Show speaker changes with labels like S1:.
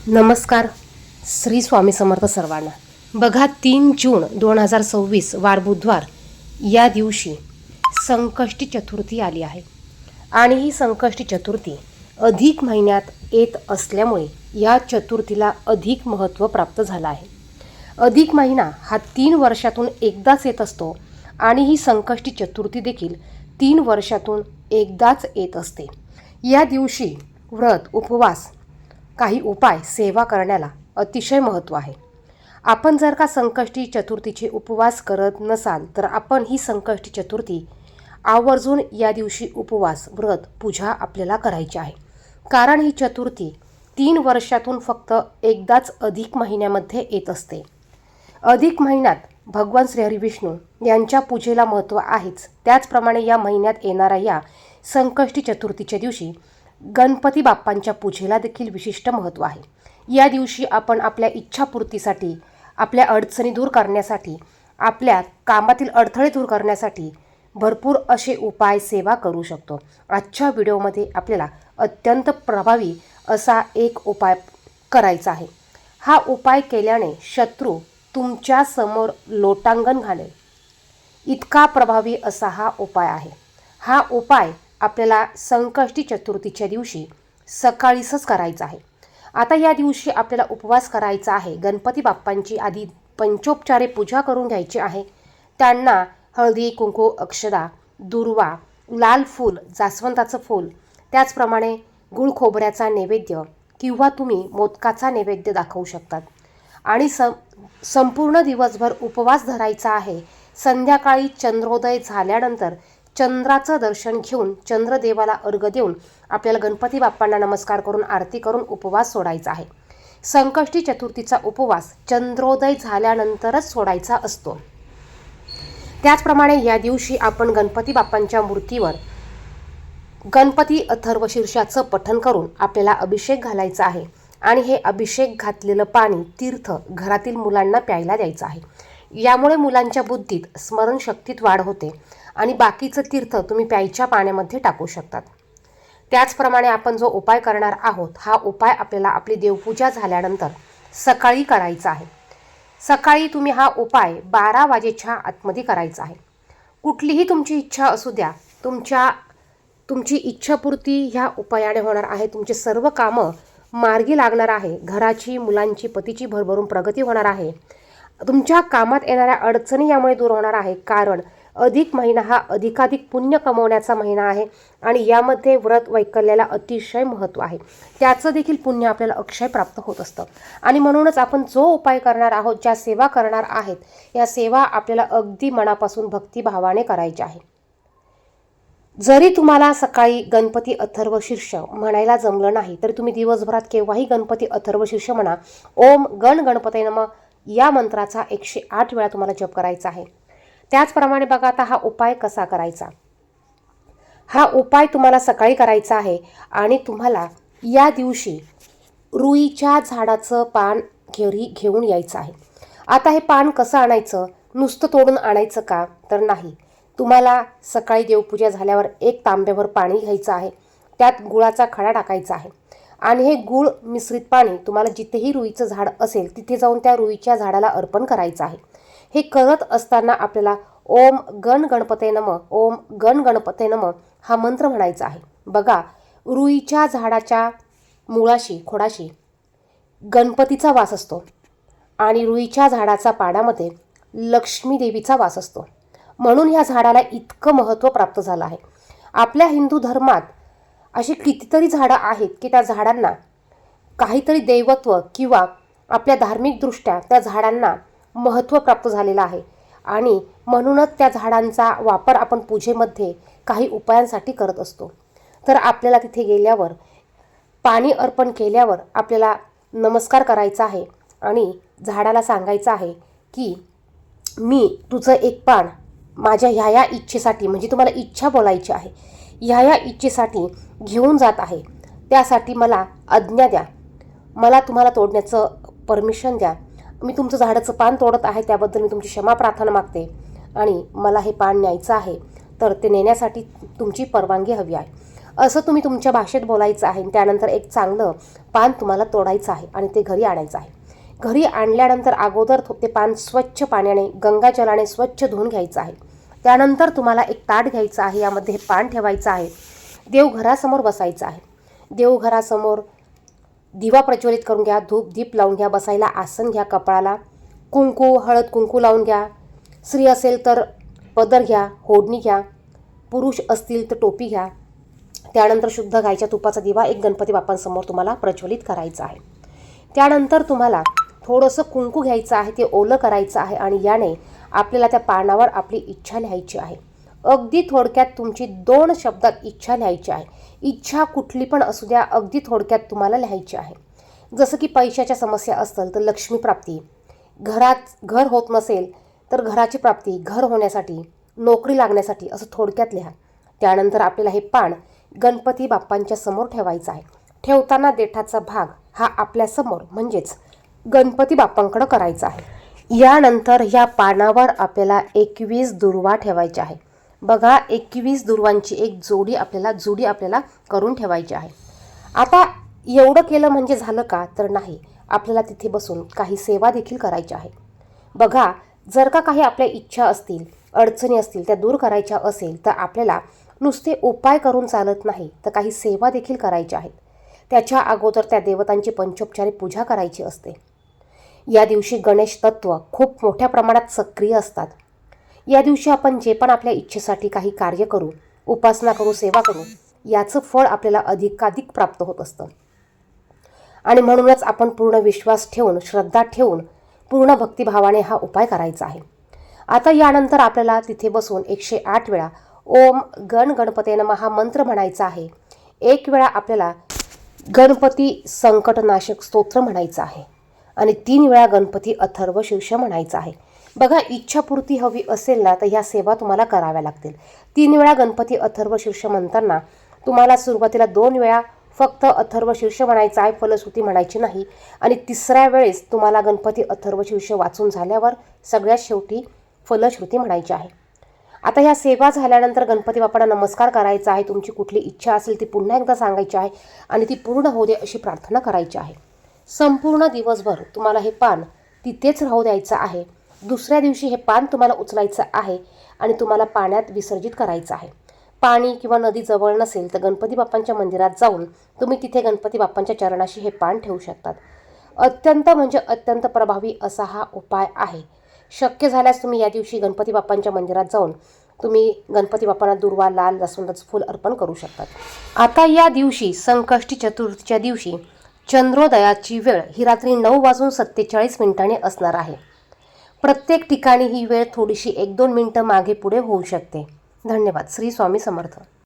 S1: नमस्कार. श्री स्वामी समर्थ सर्वांना. बघा, 3 जून 2026 वार बुधवार या दिवशी संकष्टी चतुर्थी आली आहे आणि ही संकष्टी चतुर्थी अधिक महिन्यात येत असल्यामुळे या चतुर्थीला अधिक महत्त्व प्राप्त झालं आहे. अधिक महिना हा 3 वर्षातून एकदाच येत असतो आणि ही संकष्टी चतुर्थी देखील 3 वर्षातून एकदाच येत असते. या दिवशी व्रत, उपवास, काही उपाय, सेवा करण्याला अतिशय महत्त्व आहे. आपण जर का संकष्टी चतुर्थीचे उपवास करत नसाल तर आपण ही संकष्टी चतुर्थी आवर्जून या दिवशी उपवास, व्रत, पूजा आपल्याला करायची आहे. कारण ही चतुर्थी 3 वर्षातून फक्त एकदाच अधिक महिन्यामध्ये येत असते. अधिक महिन्यात भगवान श्री हरी विष्णू यांच्या पूजेला महत्त्व आहेच. त्याचप्रमाणे या महिन्यात येणाऱ्या या संकष्टी चतुर्थीच्या दिवशी गणपती बाप्पांच्या पूजेला देखील विशिष्ट महत्त्व आहे. या दिवशी आपण आपल्या इच्छापूर्तीसाठी, आपल्या अडचणी दूर करण्यासाठी, आपल्या कामातील अडथळे दूर करण्यासाठी भरपूर असे उपाय, सेवा करू शकतो. आजच्या व्हिडिओमध्ये आपल्याला अत्यंत प्रभावी असा एक उपाय करायचा आहे. हा उपाय केल्याने शत्रू तुमच्या समोर लोटांगण घालेल, इतका प्रभावी असा हा उपाय आहे. हा उपाय आपल्याला संकष्टी चतुर्थीच्या दिवशी सकाळीच करायचा आहे. आता या दिवशी आपल्याला उपवास करायचा आहे. गणपती बाप्पांची आधी पंचोपचारे पूजा करून घ्यायची आहे. त्यांना हळदी, कुंकू, अक्षदा, दुर्वा, लाल फूल, जास्वंदाचं फूल, त्याचप्रमाणे गुळ खोबऱ्याचा नैवेद्य किंवा तुम्ही मोदकाचा नैवेद्य दाखवू शकतात आणि संपूर्ण दिवसभर उपवास धरायचा आहे. संध्याकाळी चंद्रोदय झाल्यानंतर चंद्राचं दर्शन घेऊन, चंद्रदेवाला अर्घ्य देऊन आपल्याला गणपती बाप्पांना नमस्कार करून, आरती करून उपवास सोडायचा आहे. संकष्टी चतुर्थीचा उपवास चंद्रोदय झाल्यानंतरच सोडायचा असतो. त्याचप्रमाणे या दिवशी आपण गणपती बाप्पांच्या मूर्तीवर गणपती अथर्वशीर्षाचं पठण करून आपल्याला अभिषेक घालायचा आहे आणि हे अभिषेक घातलेलं पाणी, तीर्थ घरातील मुलांना प्यायला द्यायचं आहे. यामुळे मुलांच्या बुद्धीत, स्मरणशक्तीत वाढ होते आणि बाकीचं तीर्थ तुम्ही प्यायच्या पाण्यामध्ये टाकू शकतात. त्याचप्रमाणे आपण जो उपाय करणार आहोत, हा उपाय आपल्याला आपली देवपूजा झाल्यानंतर सकाळी करायचा आहे. सकाळी तुम्ही हा उपाय 12 वाजेच्या आतमध्ये करायचा आहे. कुठलीही तुमची इच्छा असू द्या, तुमची इच्छापूर्ती ह्या उपायाने होणार आहे. तुमचे सर्व कामं मार्गी लागणार आहे. घराची, मुलांची, पतीची भरभरून प्रगती होणार आहे. तुमच्या कामात येणाऱ्या अडचणी यामुळे दूर होणार आहे. कारण अधिक महिना हा अधिकाधिक पुण्य कमवण्याचा महिना आहे आणि यामध्ये व्रत वैकल्याला अतिशय महत्त्व आहे. त्याचं देखील पुण्य आपल्याला अक्षय प्राप्त होत असतं आणि म्हणूनच आपण जो उपाय करणार आहोत, ज्या सेवा करणार आहेत, या सेवा आपल्याला अगदी मनापासून भक्तिभावाने करायच्या आहे. जरी तुम्हाला सकाळी गणपती अथर्वशीर्ष म्हणायला जमलं नाही तरी तुम्ही दिवसभरात केव्हाही गणपती अथर्वशीर्ष म्हणा. ओम गण गणपतये नमः या मंत्राचा 108 वेळा तुम्हाला जप करायचा आहे. त्याचप्रमाणे बघा, आता हा उपाय कसा करायचा. हा उपाय तुम्हाला सकाळी करायचा आहे आणि तुम्हाला या दिवशी रुईच्या झाडाचं पान घरी घेऊन यायचं आहे. आता हे पान कसं आणायचं, नुसतं तोडून आणायचं का तर नाही. तुम्हाला सकाळी देवपूजा झाल्यावर 1 तांब्याभर पाणी घ्यायचं आहे. त्यात गुळाचा खडा टाकायचा आहे आणि हे गुळ मिश्रित पाणी तुम्हाला जिथेही रुईचं झाड असेल तिथे जाऊन त्या रुईच्या झाडाला अर्पण करायचं आहे. हे करत असताना आपल्याला ओम गण गणपतये नमः, ओम गण गणपतये नमः हा मंत्र म्हणायचा आहे. बघा, रुईच्या झाडाच्या मुळाशी, खोडाशी गणपतीचा वास असतो आणि रुईच्या झाडाचा पानामध्ये लक्ष्मी देवीचा वास असतो. म्हणून ह्या झाडाला इतकं महत्त्व प्राप्त झालं आहे. आपल्या हिंदू धर्मात अशी कितीतरी झाडं आहेत की त्या झाडांना काहीतरी दैवत्व किंवा आपल्या धार्मिकदृष्ट्या त्या झाडांना महत्त्व प्राप्त झालेलं आहे आणि म्हणूनच त्या झाडांचा वापर आपण पूजेमध्ये काही उपायांसाठी करत असतो. तर आपल्याला तिथे गेल्यावर, पाणी अर्पण केल्यावर आपल्याला नमस्कार करायचा आहे आणि झाडाला सांगायचं आहे की मी तुझं एक पान माझ्या ह्या इच्छेसाठी, म्हणजे तुम्हाला इच्छा बोलायची आहे, ह्या इच्छेसाठी घेऊन जात आहे. त्यासाठी मला आज्ञा द्या, मला तुम्हाला तोडण्याचं परमिशन द्या. मी तुमचं झाडाचं पान तोडत आहे, त्याबद्दल मी तुमची क्षमा प्रार्थना मागते आणि मला हे पान न्यायचं आहे, तर ते नेण्यासाठी तुमची परवानगी हवी आहे. असं तुम्ही तुमच्या भाषेत बोलायचं आहे. त्यानंतर एक चांगलं पान तुम्हाला तोडायचं आहे आणि ते घरी आणायचं आहे. घरी आणल्यानंतर अगोदर ते पान स्वच्छ पाण्याने गंगाजलाने स्वच्छ धुवून घ्यायचं आहे. त्यानंतर तुम्हाला एक ताट घ्यायचं आहे. यामध्ये हे पान ठेवायचं आहे. देवघरासमोर बसायचं आहे. देवघरासमोर दिवा प्रज्वलित करून घ्या, धूप दीप लावून घ्या, बसायला आसन घ्या, कपाळाला कुंकू हळद कुंकू लावून घ्या. स्त्री असेल तर पदर घ्या, ओढणी घ्या, पुरुष असतील तर टोपी घ्या. त्यानंतर शुद्ध गायच्या तुपाचा दिवा एक गणपती बाप्पांसमोर तुम्हाला प्रज्वलित करायचा आहे. त्यानंतर तुम्हाला थोडंसं कुंकू घ्यायचं आहे, ते ओलं करायचं आहे आणि याने आपल्याला त्या पानावर आपली इच्छा लिहायची आहे. अगदी थोडक्यात तुमची 2 शब्दात इच्छा लिहायची आहे. इच्छा कुठली पण असू द्या, अगदी थोडक्यात तुम्हाला लिहायची आहे. जसं की पैशाच्या समस्या असतील तर लक्ष्मी प्राप्ती, घर होत नसेल तर घराची प्राप्ती, घर होण्यासाठी, नोकरी लागण्यासाठी, असं थोडक्यात लिहा. त्यानंतर आपल्याला हे पान गणपती बाप्पांच्या समोर ठेवायचं आहे. ठेवताना देठाचा भाग हा आपल्यासमोर म्हणजेच गणपती बाप्पांकडे करायचा आहे. यानंतर ह्या पानावर आपल्याला 21 दुर्वा ठेवायच्या आहे. बघा, 21 दुर्वांची एक जोडी आपल्याला करून ठेवायची आहे. आता एवढं केलं म्हणजे झालं का? तर नाही, आपल्याला तिथे बसून काही सेवा देखील करायची आहे. बघा, जर का काही आपल्या इच्छा असतील, अडचणी असतील, त्या दूर करायच्या असेल तर आपल्याला नुसते उपाय करून चालत नाही, तर काही सेवा देखील करायच्या आहेत. त्याच्या अगोदर त्या देवतांची पंचोपचारी पूजा करायची असते. या दिवशी गणेश तत्व खूप मोठ्या प्रमाणात सक्रिय असतात. या दिवशी आपण जे पण आपल्या इच्छेसाठी काही कार्य करू, उपासना करू, सेवा करू, याचं फळ आपल्याला अधिकाधिक प्राप्त होत असतं. आणि म्हणूनच आपण पूर्ण विश्वास ठेवून, श्रद्धा ठेवून, पूर्ण भक्तिभावाने हा उपाय करायचा आहे. आता यानंतर आपल्याला तिथे बसून 108 वेळा ओम गण गणपते नमः हा मंत्र म्हणायचा आहे. 1 वेळा आपल्याला गणपती संकटनाशक स्तोत्र म्हणायचं आहे आणि 3 वेळा गणपती अथर्व शीर्ष म्हणायचं आहे. बघा, इच्छापूर्ती हवी असेल ना तर ह्या सेवा तुम्हाला कराव्या लागतील. 3 वेळा गणपती अथर्व शीर्ष म्हणताना तुम्हाला सुरुवातीला 2 वेळा फक्त अथर्व शीर्ष म्हणायचं आहे, फलश्रुती म्हणायची नाही. आणि 3ऱ्या वेळेस तुम्हाला गणपती अथर्व शीर्ष वाचून झाल्यावर सगळ्यात शेवटी फलश्रुती म्हणायची आहे. आता ह्या सेवा झाल्यानंतर गणपती बाप्पांना नमस्कार करायचा आहे. तुमची कुठली इच्छा असेल ती पुन्हा एकदा सांगायची आहे आणि ती पूर्ण होऊ दे अशी प्रार्थना करायची आहे. संपूर्ण दिवसभर तुम्हाला हे पान तिथेच राहू द्यायचं आहे. दुसऱ्या दिवशी हे पान तुम्हाला उचलायचं आहे आणि तुम्हाला पाण्यात विसर्जित करायचं आहे. पाणी किंवा नदी जवळ नसेल तर गणपती बाप्पांच्या मंदिरात जाऊन तुम्ही तिथे गणपती बाप्पांच्या चरणाशी हे पान ठेवू शकतात. अत्यंत म्हणजे अत्यंत प्रभावी असा हा उपाय आहे. शक्य झाल्यास तुम्ही या दिवशी गणपती बाप्पांच्या मंदिरात जाऊन तुम्ही गणपती बाप्पांना दुर्वा, लाल जास्वंदाचं फूल अर्पण करू शकतात. आता या दिवशी संकष्टी चतुर्थीच्या दिवशी चंद्रोदयाची वेळ ही रात्री 9:47 असणार आहे. प्रत्येक ठिकाणी ही वेळ थोडीशी 1-2 मिनिटं मागे पुढे होऊ शकते. धन्यवाद. श्री स्वामी समर्थ.